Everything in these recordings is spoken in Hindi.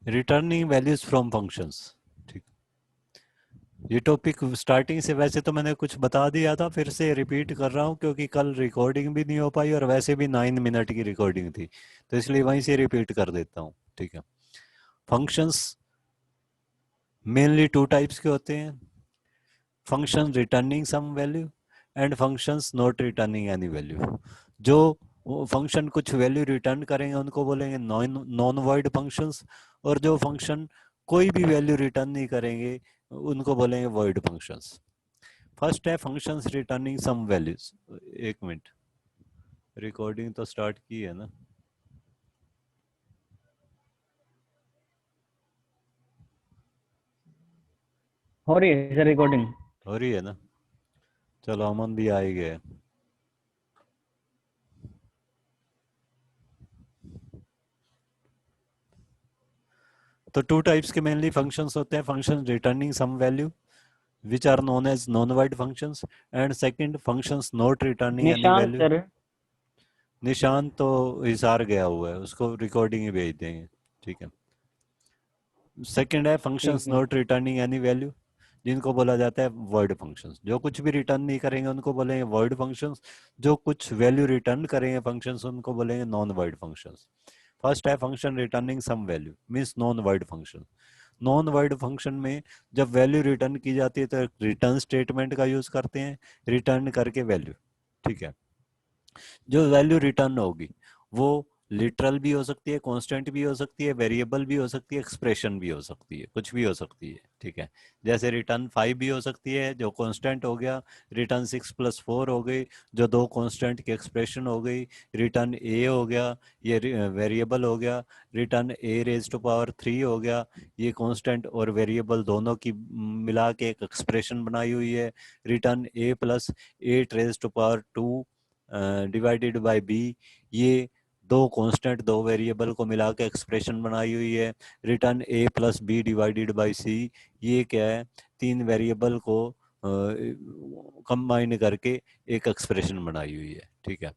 Returning values from functions. ठीक, ये टॉपिक स्टार्टिंग से वैसे तो मैंने कुछ बता दिया था, फिर से रिपीट कर रहा हूँ क्योंकि कल रिकॉर्डिंग भी नहीं हो पाई और वैसे भी 9 मिनट की रिकॉर्डिंग थी, तो इसलिए वहीं से रिपीट कर देता हूँ। ठीक है, फंक्शंस मेनली टू टाइप्स के होते हैं, function returning some value and functions not returning any value. जो फंक्शन कुछ वैल्यू रिटर्न करेंगे उनको बोलेंगे नॉन नॉन वॉइड फंक्शंस, और जो फंक्शन कोई भी वैल्यू रिटर्न नहीं करेंगे उनको बोलेंगे वॉइड फंक्शंस। फर्स्ट है फंक्शंस रिटर्निंग सम वैल्यूज। एक मिनट, रिकॉर्डिंग तो स्टार्ट की है ना? हो रही है सर रिकॉर्डिंग? हो रही है ना? चलो अमन भी आ ही गए। तो टू टाइप्स के मेनली फंक्शंस होते हैं, function returning some value which are known as non-void functions, and second functions not returning any Nishant value। Sir. निशान तो हिसार गया हुआ है, उसको रिकॉर्डिंग ही भेज देंगे। ठीक है, सेकंड है ठीक फंक्शंस है। नॉट रिटर्निंग एनी वैल्यू, जिनको बोला जाता है वर्ड फंक्शंस। जो कुछ भी रिटर्न नहीं करेंगे उनको बोलेंगे वर्ड फंक्शंस, जो कुछ वैल्यू रिटर्न करेंगे फंक्शंस उनको बोलेंगे नॉन वर्ड फंक्शंस। फर्स्ट है function returning some value, means non void function. Non void function में जब वैल्यू रिटर्न की जाती है तो रिटर्न स्टेटमेंट का यूज करते हैं, रिटर्न करके वैल्यू। ठीक है, जो वैल्यू रिटर्न होगी वो लिटरल भी हो सकती है, कांस्टेंट भी हो सकती है, वेरिएबल भी हो सकती है, एक्सप्रेशन भी हो सकती है, कुछ भी हो सकती है। ठीक है, जैसे रिटर्न 5 भी हो सकती है जो कांस्टेंट हो गया, रिटर्न 6+4 हो गई जो दो कांस्टेंट की एक्सप्रेशन हो गई, रिटर्न ए हो गया ये वेरिएबल हो गया, return a raise to power 3 हो गया, ये कांस्टेंट और वेरिएबल दोनों की मिला के एक एक्सप्रेशन बनाई हुई है, return a plus 8 raise to power 2 divided by b, ये दो कांस्टेंट दो वेरिएबल को मिला के एक्सप्रेशन बनाई हुई है। Return a plus b divided by c, ये क्या है, तीन वेरिएबल को कंबाइन करके एक एक्सप्रेशन बनाई हुई है। ठीक है,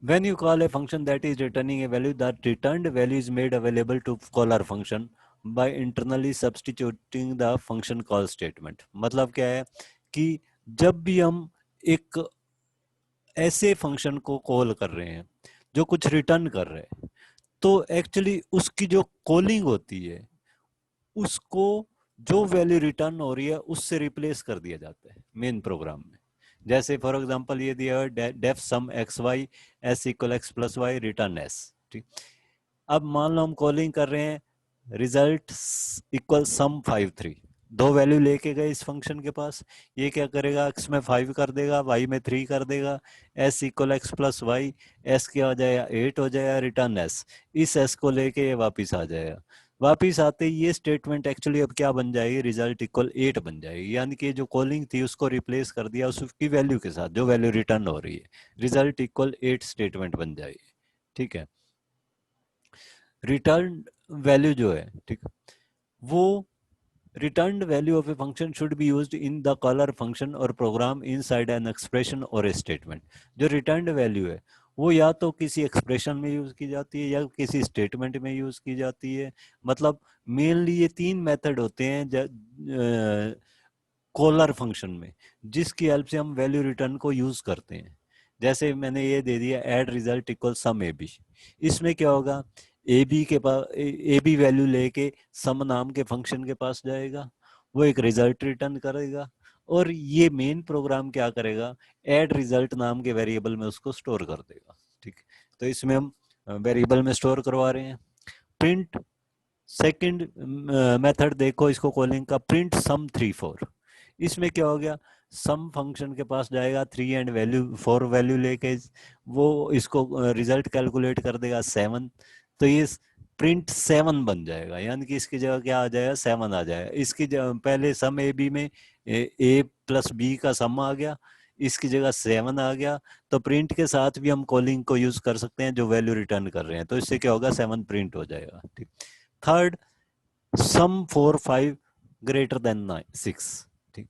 when you call a function that is returning a value, that returned value is made available to caller function by internally substituting the function call statement। मतलब क्या है कि जब भी हम एक ऐसे फंक्शन को कॉल कर रहे हैं जो कुछ रिटर्न कर रहे हैं, तो एक्चुअली उसकी जो कॉलिंग होती है उसको जो वैल्यू रिटर्न हो रही है उससे रिप्लेस कर दिया जाता है मेन प्रोग्राम में। जैसे फॉर एग्जांपल ये दिया है def sum x y s equal x plus y return s. ठीक, अब मान लो हम कॉलिंग कर रहे हैं रिजल्ट इक्वल सम 5 3, दो वैल्यू लेके गए इस फंक्शन के पास, ये क्या करेगा एक्स में 5 कर देगा वाई में 3 कर देगा, s equal x plus y, s क्या हो जाएगा 8 हो जाएगा, रिटर्न एस, इस एस को लेके ये वापिस आ जाएगा। वापिस आते ही ये स्टेटमेंट एक्चुअली अब क्या बन जाएगी, रिजल्ट इक्वल 8 बन जाएगी, यानी कि जो कॉलिंग थी उसको रिप्लेस कर दिया उसकी वैल्यू के साथ जो वैल्यू रिटर्न हो रही है, रिजल्ट इक्वल 8 स्टेटमेंट बन जाएगी। ठीक है, रिटर्न वैल्यू जो है, ठीक, वो returned value of a function should be used in the caller function or program inside an expression or a statement। जो returned value है वो या तो किसी एक्सप्रेशन में यूज की जाती है या किसी स्टेटमेंट में यूज की जाती है। मतलब मेनली ये तीन मेथड होते हैं कॉलर फंक्शन में जिसकी हेल्प से हम वैल्यू रिटर्न को यूज करते हैं। जैसे मैंने ये दे दिया add result equal sum a b, इसमें क्या होगा, ए बी के पास ए बी वैल्यू लेके सम नाम के फंक्शन के पास जाएगा, वो एक रिजल्ट रिटर्न करेगा, और ये मेन प्रोग्राम क्या करेगा, ऐड रिजल्ट नाम के वेरिएबल में उसको स्टोर कर देगा। ठीक, तो इसमें हम वेरिएबल में स्टोर करवा रहे हैं। प्रिंट सेकंड मेथड देखो इसको कॉलिंग का, प्रिंट सम 3 4, इसमें क्या हो गया, सम फंक्शन के पास जाएगा 3 एंड वैल्यू 4 वैल्यू लेके वो इसको रिजल्ट कैलकुलेट कर देगा 7, तो ये प्रिंट 7 बन जाएगा, यानी कि इसकी जगह क्या आ जाएगा 7 आ जाएगा। इसकी जगह पहले सम ए बी में ए प्लस बी का सम आ गया, इसकी जगह 7 आ गया, तो प्रिंट के साथ भी हम कॉलिंग को यूज कर सकते हैं जो वैल्यू रिटर्न कर रहे हैं, तो इससे क्या होगा 7 प्रिंट हो जाएगा। ठीक, थर्ड सम 4 5 ग्रेटर देन 6। ठीक,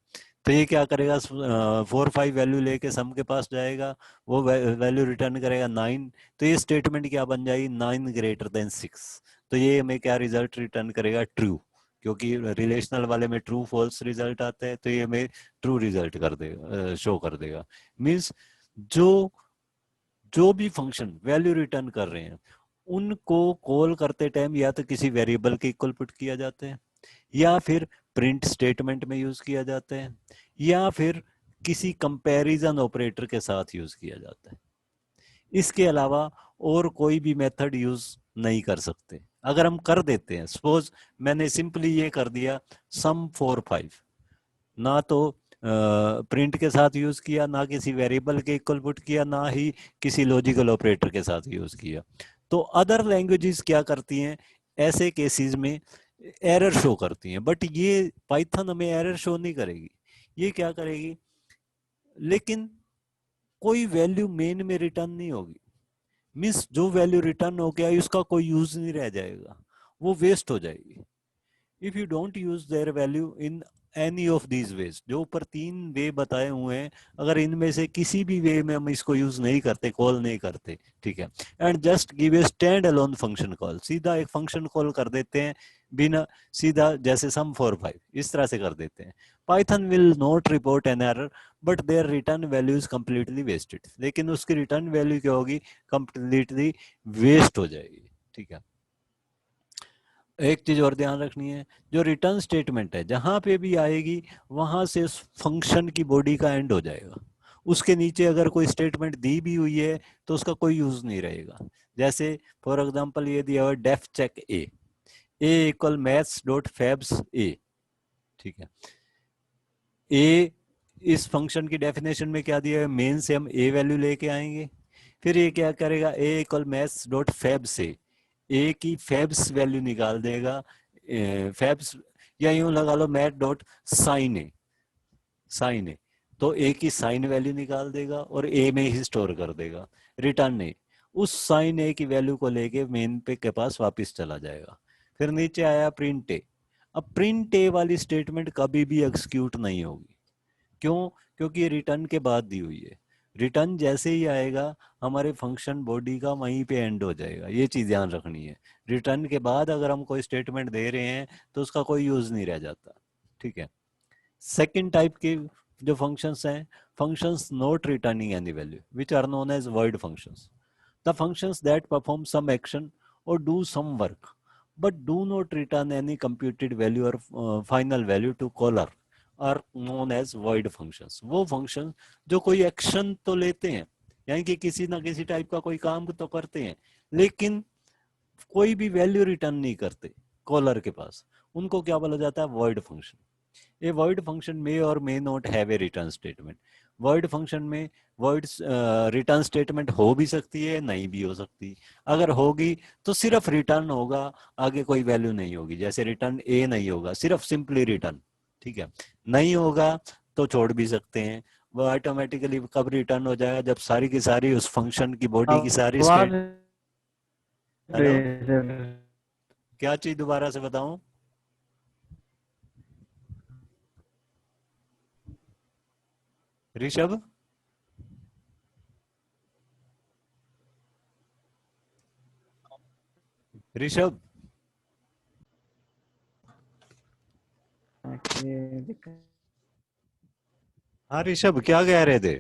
तो ये क्या करेगा, 4 5 वैल्यू लेके सम के पास जाएगा, वो वैल्यू रिटर्न करेगा 9। तो ये स्टेटमेंट क्या बन जाएगी, 9 ग्रेटर देन 6। तो ये हमें क्या रिजल्ट रिटर्न करेगा, ट्रू, क्योंकि रिलेशनल वाले में ट्रू फॉल्स रिजल्ट आते हैं, तो ये हमें ट्रू रिजल्ट कर देगा, शो कर देगा। मीन्स जो जो भी फंक्शन वैल्यू रिटर्न कर रहे हैं उनको कॉल करते टाइम या तो किसी वेरिएबल के इक्वल पुट किया जाता है, या फिर प्रिंट स्टेटमेंट में यूज किया जाता है, या फिर किसी कंपैरिजन ऑपरेटर के साथ यूज किया जाता है। इसके अलावा और कोई भी मेथड यूज नहीं कर सकते। अगर हम कर देते हैं, सपोज मैंने सिंपली ये कर दिया सम 4 5, ना तो प्रिंट के साथ यूज किया, ना किसी वेरिएबल के इक्वल पुट किया, ना ही किसी लॉजिकल ऑपरेटर के साथ यूज किया, तो अदर लैंग्वेजेस क्या करती हैं, ऐसे केसेस में एरर शो करती हैं। बट ये पाइथन हमें एरर शो नहीं करेगी। ये क्या करेगी, लेकिन कोई वैल्यू मेन में रिटर्न नहीं होगी। मीन्स जो वैल्यू रिटर्न हो गया उसका कोई यूज नहीं रह जाएगा, वो वेस्ट हो जाएगी। If you don't use their value in any of these veg, जो ऊपर 3 वे बताए हुए हैं, अगर इनमें से किसी भी वे में हम इसको यूज नहीं करते, कॉल नहीं करते, ठीक है, and just give a stand alone function call, सीधा एक फंक्शन कॉल कर देते हैं बिना, सीधा जैसे सम 4 5 इस तरह से कर देते हैं, Python will not report an error but their return value is completely wasted. लेकिन उसकी रिटर्न वैल्यू क्या होगी, कंप्लीटली वेस्ट हो जाएगी, ठीक है। एक चीज और ध्यान रखनी है, जो रिटर्न स्टेटमेंट है जहां पे भी आएगी वहां से उस फंक्शन की बॉडी का एंड हो जाएगा। उसके नीचे अगर कोई स्टेटमेंट दी भी हुई है तो उसका कोई यूज नहीं रहेगा। जैसे फॉर एग्जांपल ये दिया हुआ डेफ चेक ए इक्वल मैथ्स डॉट फैब्स ए, ठीक है। ए इस फंक्शन की डेफिनेशन में क्या दिया है, मेन से हम ए वैल्यू लेके आएंगे, फिर ये क्या करेगा, ए इक्वल मैथ्स डॉट फैब से ए की फैब्स वैल्यू निकाल देगा, फैब्स, या यूं लगा लो मैथ डॉट साइन ए, तो ए की साइन वैल्यू निकाल देगा और ए में ही स्टोर कर देगा, रिटर्न नहीं, उस साइन ए की वैल्यू को लेके मेन पे के पास वापस चला जाएगा। फिर नीचे आया प्रिंट ए। अब प्रिंट ए वाली स्टेटमेंट कभी भी एग्जीक्यूट नहीं होगी। क्यों, क्योंकि ये रिटर्न के बाद दी हुई है। रिटर्न जैसे ही आएगा हमारे फंक्शन बॉडी का वहीं पे एंड हो जाएगा, ये चीज ध्यान रखनी है। रिटर्न के बाद अगर हम कोई स्टेटमेंट दे रहे हैं तो उसका कोई यूज नहीं रह जाता, ठीक है। सेकंड टाइप के जो फंक्शंस हैं, functions not returning any value which are known as void functions, the functions that perform some action or do some work but do not return any computed value or final value to caller are known as void functions। वो फंक्शन जो कोई एक्शन तो लेते हैं, यानी कि किसी ना किसी टाइप का कोई काम तो करते हैं, लेकिन कोई भी वैल्यू रिटर्न नहीं करते कॉलर के पास, उनको क्या बोला जाता है, void function। A void function may or may not have a return statement। void function में void रिटर्न स्टेटमेंट हो भी सकती है, नहीं भी हो सकती। अगर होगी तो सिर्फ रिटर्न होगा, आगे कोई वैल्यू नहीं होगी। जैसे रिटर्न ए नहीं होगा, सिर्फ सिंपली रिटर्न, ठीक है। नहीं होगा तो छोड़ भी सकते हैं, वो ऑटोमेटिकली कब रिटर्न हो जाएगा, जब सारी की सारी उस फंक्शन की बॉडी की सारी आवाज स्टेट। हेलो, क्या चीज दोबारा से बताऊं, ऋषभ? ऋषभ, हाँ ऋषभ, क्या कह रहे थे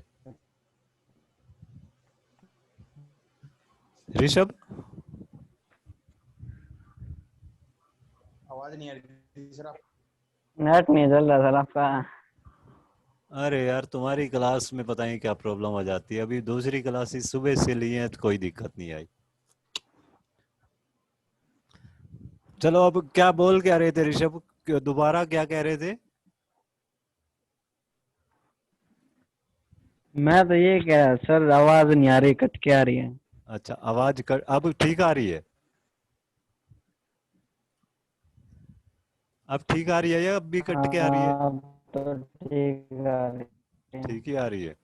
ऋषभ? आवाज नहीं आ रही सर। आप नेट नहीं चल रहा सर आपका। अरे यार, तुम्हारी क्लास में पता नहीं क्या प्रॉब्लम हो जाती है। अभी दूसरी क्लासेस सुबह से ली हैं तो कोई दिक्कत नहीं आई। चलो, अब क्या बोल क्या रहे थे ऋषभ, दोबारा क्या कह रहे थे? मैं तो ये कह रहा सर, आवाज नहीं आ रही, कट के आ रही है। अच्छा, आवाज कर, अब ठीक आ रही है? अब ठीक आ रही है या अब भी कट के आ रही है? हाँ तो ठीक आ रही है। ठीक ही आ रही है।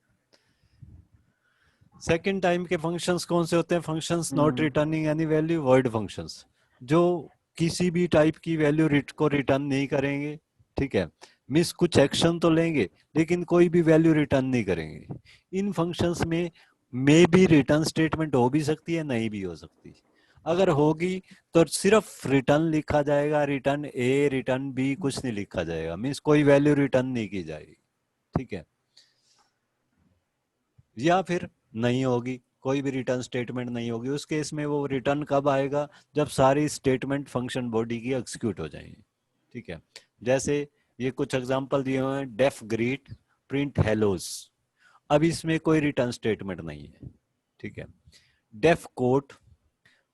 सेकंड टाइम के फंक्शंस कौन से होते हैं, functions not returning any value, void functions, जो किसी भी टाइप की वैल्यू को रिटर्न नहीं करेंगे, ठीक है। मीन्स कुछ एक्शन तो लेंगे लेकिन कोई भी वैल्यू रिटर्न नहीं करेंगे। इन फंक्शंस में मे भी रिटर्न स्टेटमेंट हो भी सकती है, नहीं भी हो सकती। अगर होगी तो सिर्फ रिटर्न लिखा जाएगा, रिटर्न ए रिटर्न बी, कुछ नहीं लिखा जाएगा, मीन्स कोई वैल्यू रिटर्न नहीं की जाएगी। ठीक है, या फिर नहीं होगी, कोई भी रिटर्न स्टेटमेंट नहीं होगी। उस केस में वो रिटर्न कब आएगा, जब सारी स्टेटमेंट फंक्शन बॉडी की एग्जीक्यूट हो जाएंगी। ठीक है, जैसे ये कुछ एग्जांपल दिए हुए हैं, डेफ ग्रीट प्रिंट हेलोस। अब इसमें कोई रिटर्न स्टेटमेंट नहीं है। ठीक है, def quote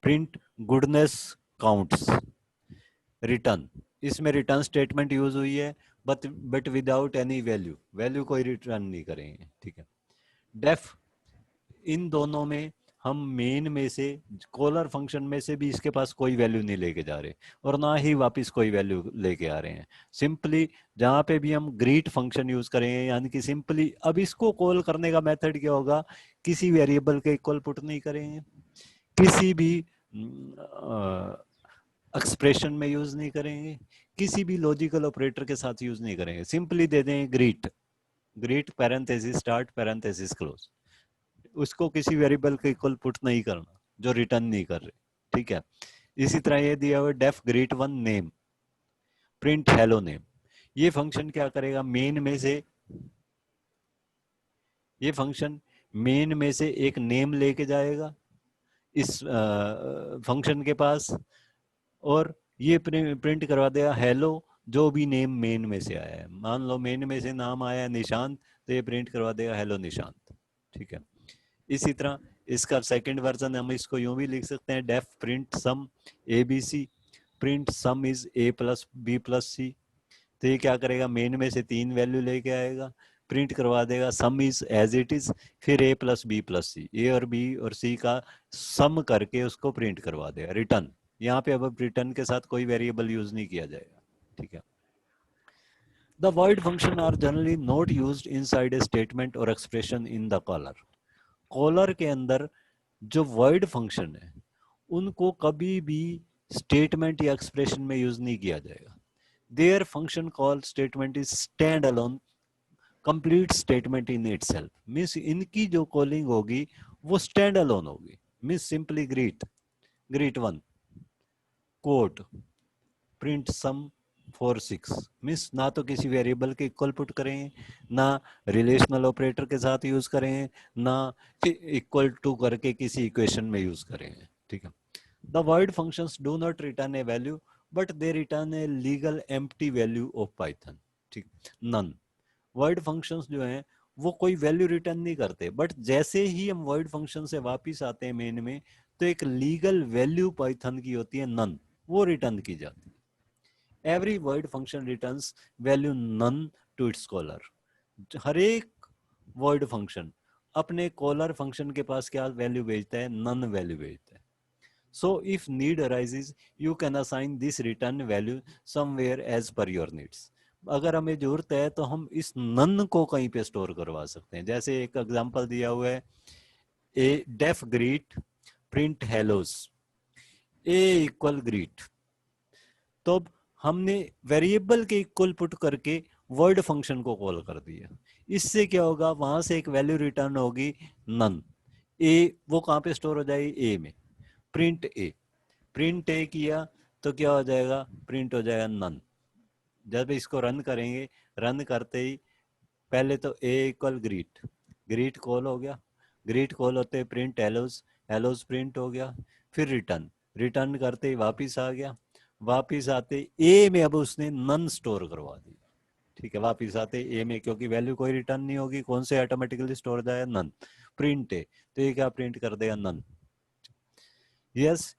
print goodness counts return, इसमें रिटर्न स्टेटमेंट यूज हुई है but without any value, value कोई रिटर्न नहीं करेंगे। ठीक है, डेफ, इन दोनों में हम मेन में से कॉलर फंक्शन में से भी इसके पास कोई वैल्यू नहीं लेके जा रहे और ना ही वापस कोई वैल्यू लेके आ रहे हैं। सिंपली जहां पे भी हम ग्रीट फंक्शन यूज करेंगे, यानी कि सिंपली अब इसको कॉल करने का मेथड क्या होगा, किसी वेरिएबल के इक्वल पुट नहीं करेंगे, किसी भी एक्सप्रेशन में यूज नहीं करेंगे, किसी भी लॉजिकल ऑपरेटर के साथ यूज नहीं करेंगे, सिंपली दे देंगे greet, greet parenthesis start parenthesis close. उसको किसी वेरिएबल के इक्वल पुट नहीं करना जो रिटर्न नहीं कर रहे। ठीक है, इसी तरह ये दिया हुआ def greet one name print hello name, ये फंक्शन क्या करेगा, मेन में से, ये फंक्शन मेन में से एक नेम लेके जाएगा इस फंक्शन के पास, और ये प्रिंट करवा देगा हेलो, जो भी नेम मेन में से आया है। मान लो मेन में से नाम आया निशांत, तो ये प्रिंट करवा देगा हेलो निशांत। ठीक है, इसी तरह इसका सेकंड वर्जन हम इसको यूं भी लिख सकते हैं, def print sum a b c print sum is a plus b plus c. तो ये क्या करेगा, मेन में से 3 वैल्यू लेके आएगा, प्रिंट करवा देगा sum is as it is, फिर a plus b plus c, a और बी और सी का सम करके उसको प्रिंट करवा देगा रिटर्न। यहाँ पे अब रिटर्न के साथ कोई वेरिएबल यूज नहीं किया जाएगा। ठीक है, the void function are generally not used inside a statement or expression in the caller. Caller के अंदर जो void फंक्शन है उनको कभी भी स्टेटमेंट या एक्सप्रेशन में यूज नहीं किया जाएगा। Their function call statement is stand alone complete statement in itself, means इनकी जो कॉलिंग होगी वो स्टैंड अलोन होगी। Means simply greet, greet one quote print sum 4 6, means ना तो किसी वेरिएबल के इक्वल पुट करें, ना रिलेशनल ऑपरेटर के साथ यूज करें, ना इक्वल टू करके किसी इक्वेशन में यूज करें। ठीक है, the void functions do not return a value but they return a legal empty value of python। ठीक, नन, void functions जो हैं वो कोई वैल्यू रिटर्न नहीं करते, बट जैसे ही हम void फंक्शन से वापस आते हैं मेन में, तो एक लीगल वैल्यू पाइथन की होती है नन, वो रिटर्न की जाती है। Every void function returns value none to its caller। हर एक void function अपने कॉलर फंक्शन के पास क्या वैल्यू भेजता है, नन वैल्यू भेजता है। So if need arises you can assign this return value somewhere as per your needs। अगर हमें जरूरत है तो हम इस नन को कहीं पे स्टोर करवा सकते हैं। जैसे एक एग्जांपल दिया हुआ है, ए डेफ ग्रीट प्रिंट हेलोस, ए इक्वल ग्रीट, तो हमने वेरिएबल के इक्वल पुट करके वर्ड फंक्शन को कॉल कर दिया। इससे क्या होगा, वहां से एक वैल्यू रिटर्न होगी नन, ए वो कहाँ पे स्टोर हो जाएगी, ए में, प्रिंट ए, प्रिंट ए किया तो क्या हो जाएगा, प्रिंट हो जाएगा नन। जब इसको रन करेंगे, रन करते ही पहले तो ए इक्वल ग्रीट, ग्रीट कॉल हो गया, ग्रीट कॉल होते प्रिंट हेलोस, हेलोस प्रिंट हो गया, फिर रिटर्न, रिटर्न करते ही वापिस आ गया, वापिस आते ए में अब उसने नन स्टोर करवा दी। ठीक है, वापिस आते ए में, क्योंकि वैल्यू कोई रिटर्न नहीं होगी, कौन से ऑटोमेटिकली स्टोर हो जाएगा, नन, प्रिंट ए, तो ये क्या प्रिंट कर देगा, none. Yes,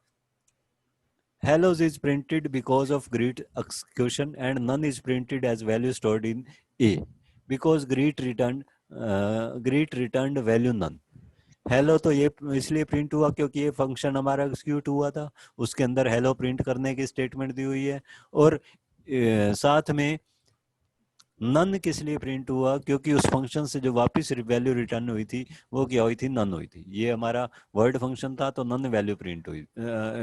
hellos is printed because of greet execution and none is printed as value stored in a because greet returned value none। Hello तो ये इसलिए प्रिंट हुआ क्योंकि ये फंक्शन हमारा एग्जीक्यूट हुआ था, उसके अंदर हेलो प्रिंट करने की स्टेटमेंट दी हुई है, और साथ में नन किस लिए प्रिंट हुआ, क्योंकि उस फंक्शन से जो वापस वैल्यू रिटर्न हुई थी वो क्या हुई थी, नन हुई थी। ये हमारा वर्ड फंक्शन था तो नन वैल्यू प्रिंट हुई,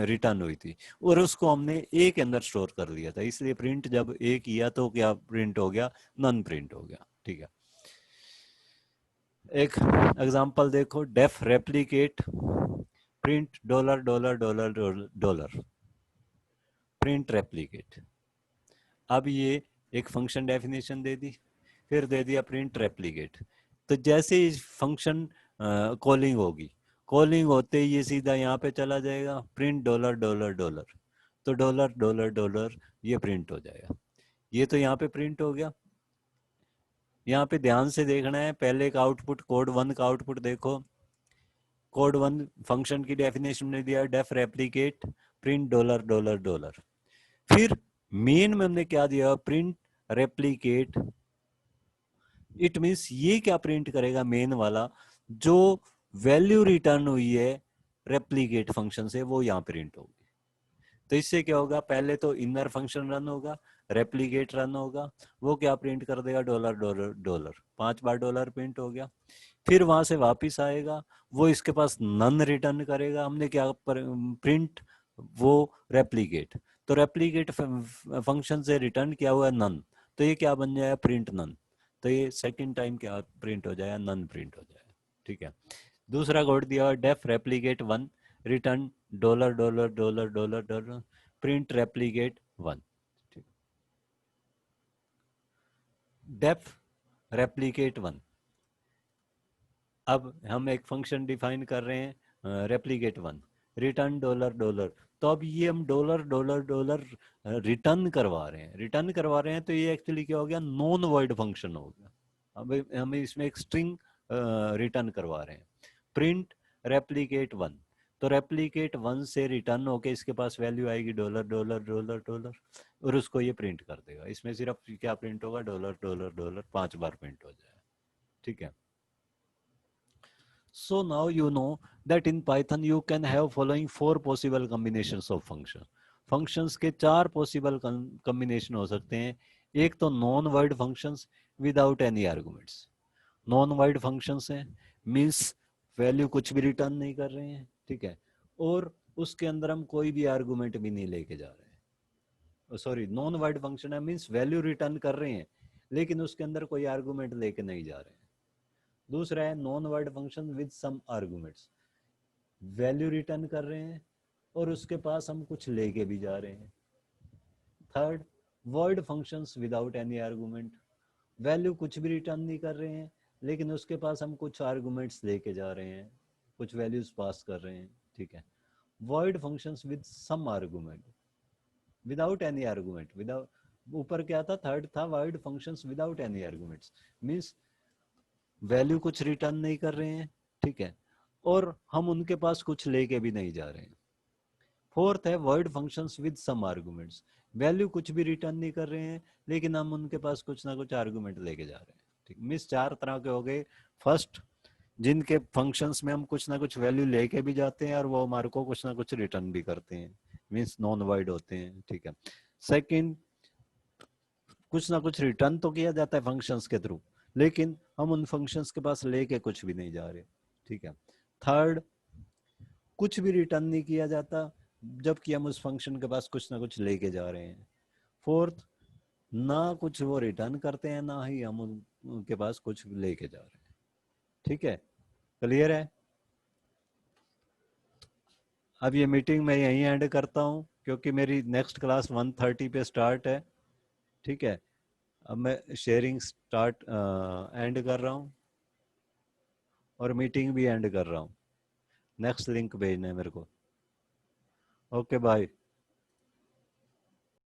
रिटर्न हुई थी, और उसको हमने ए के अंदर स्टोर कर लिया था, इसलिए प्रिंट जब ए किया तो क्या प्रिंट हो गया, नन प्रिंट हो गया। ठीक है, एक एग्जांपल देखो, def replicate print dollar dollar dollar dollar, print replicate. अब ये एक फंक्शन डेफिनेशन दे दी, फिर दे दिया प्रिंट रेप्लिकेट। तो जैसे ही फंक्शन कॉलिंग होगी, कॉलिंग होते ही ये सीधा यहाँ पे चला जाएगा, प्रिंट डॉलर डॉलर डॉलर, तो डॉलर डॉलर डॉलर ये प्रिंट हो जाएगा। ये तो यहाँ पे प्रिंट हो गया। यहाँ पे ध्यान से देखना है, पहले का आउटपुट, कोड 1 का आउटपुट देखो। कोड 1 फंक्शन की डेफिनेशन ने दिया def replicate print dollar dollar dollar. फिर मेन में हमने क्या दिया, प्रिंट रेप्लिकेट। इट मींस ये क्या प्रिंट करेगा, मेन वाला जो वैल्यू रिटर्न हुई है रेप्लिकेट फंक्शन से, वो यहाँ प्रिंट होगी। तो इससे क्या होगा, पहले तो इनर फंक्शन रन होगा, रेप्लिकेट रन होगा, वो क्या प्रिंट कर देगा, डॉलर डॉलर डॉलर, 5 बार डॉलर प्रिंट हो गया। फिर वहां से वापस आएगा, वो इसके पास नन रिटर्न करेगा, हमने क्या प्रिंट वो रेप्लिकेट, तो रेप्लिकेट फंक्शन से रिटर्न किया हुआ नन, तो ये क्या बन जाएगा, प्रिंट नन। तो ये सेकंड टाइम क्या प्रिंट हो जाएगा, नन प्रिंट हो जाएगा। ठीक है, दूसरा कोड दिया हुआ def replicate 1 return dollar dollar dollar dollar dollar, print replicate 1। Def replicate 1। अब हम एक फंक्शन डिफाइन कर रहे हैं रेप्लिकेट 1 रिटर्न डॉलर डॉलर, तो अब ये हम डॉलर डॉलर डॉलर रिटर्न करवा रहे हैं, रिटर्न करवा रहे हैं, तो ये एक्चुअली क्या हो गया, नॉन वर्ड फंक्शन हो गया। अब हम इसमें एक स्ट्रिंग रिटर्न करवा रहे हैं, प्रिंट रेप्लिकेट 1, तो रेप्लिकेट 1 से रिटर्न होके इसके पास वैल्यू आएगी डॉलर डॉलर डॉलर डॉलर, और उसको ये प्रिंट कर देगा। इसमें सिर्फ क्या प्रिंट होगा, डॉलर डॉलर डॉलर 5 बार प्रिंट हो जाएगा। ठीक है, so now you know that in Python you can have following 4 possible combinations of function. Functions के 4 possible combination हो सकते हैं। एक तो non void functions without any arguments. Non void functions हैं, मीन्स वैल्यू कुछ भी रिटर्न नहीं कर रहे हैं। ठीक है, और उसके अंदर हम कोई भी आर्गुमेंट भी नहीं लेके जा रहे हैं। सॉरी, नॉन वर्ड फंक्शन है मीन्स वैल्यू रिटर्न कर रहे हैं लेकिन उसके अंदर कोई आर्गुमेंट लेके नहीं जा रहे हैं। दूसरा है non void function with some arguments, value return कर रहे हैं और उसके पास हम कुछ लेके भी जा रहे हैं। Third, word functions without any argument, value कुछ भी रिटर्न नहीं कर रहे हैं लेकिन उसके पास हम कुछ आर्गुमेंट्स लेके जा रहे हैं, कुछ वैल्यूज पास कर रहे हैं। ठीक है, void functions with some argument without any argument, without, ऊपर क्या था, थर्ड था void functions without any arguments, means value कुछ रिटर्न नहीं कर रहे हैं। ठीक है, और हम उनके पास कुछ लेके भी नहीं जा रहे हैं। फोर्थ है void functions with some arguments, value कुछ भी रिटर्न नहीं कर रहे हैं लेकिन हम उनके पास कुछ ना कुछ आर्गुमेंट लेके जा रहे हैं। ठीक, मीन्स 4 तरह के हो गए। फर्स्ट, जिनके फंक्शंस में हम कुछ ना कुछ वैल्यू लेके भी जाते हैं और वो हमारे को कुछ ना कुछ रिटर्न भी करते हैं, मीन्स नॉन वर्ड होते हैं। ठीक है, सेकंड, कुछ ना कुछ रिटर्न तो किया जाता है फंक्शंस के थ्रू लेकिन हम उन फंक्शंस के पास लेके कुछ भी नहीं जा रहे। ठीक है, थर्ड, कुछ भी रिटर्न नहीं किया जाता जबकि हम उस फंक्शन के पास कुछ ना कुछ लेके जा रहे हैं। फोर्थ, ना कुछ वो रिटर्न करते हैं ना ही हम उनके पास कुछ लेके जा रहे हैं। ठीक है, क्लियर है? अब ये मीटिंग मैं यहीं एंड करता हूँ क्योंकि मेरी नेक्स्ट क्लास 1:30 पे स्टार्ट है। ठीक है, अब मैं शेयरिंग स्टार्ट एंड कर रहा हूँ और मीटिंग भी एंड कर रहा हूँ। नेक्स्ट लिंक भेजना है मेरे को। Okay, bye.